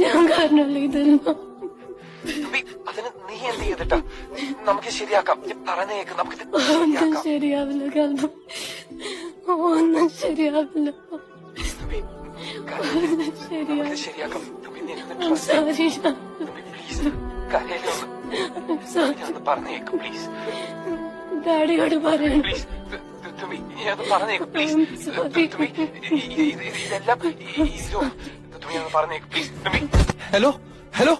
ഞാൻ കാരണമല്ല ഇതെല്ലാം. അതിന് നീ എന്ത് ചെയ്തിട്ടാ? നമുക്ക് ശരിയാക്കാം. പറഞ്ഞ കേക്ക്, നമുക്ക് ഒന്നും ശരിയാവില്ല കാരണം ഒന്നും ശരിയാവില്ല. ശരിയാക്കാം. പറഞ്ഞേക്ക് പ്ലീസ്. ഡാഡിയോട് പറയണം. പറഞ്ഞേക്ക് പ്ലീസ്. ഇതെല്ലാം പറഞ്ഞേക്ക് പ്ലീസ്. Hello hello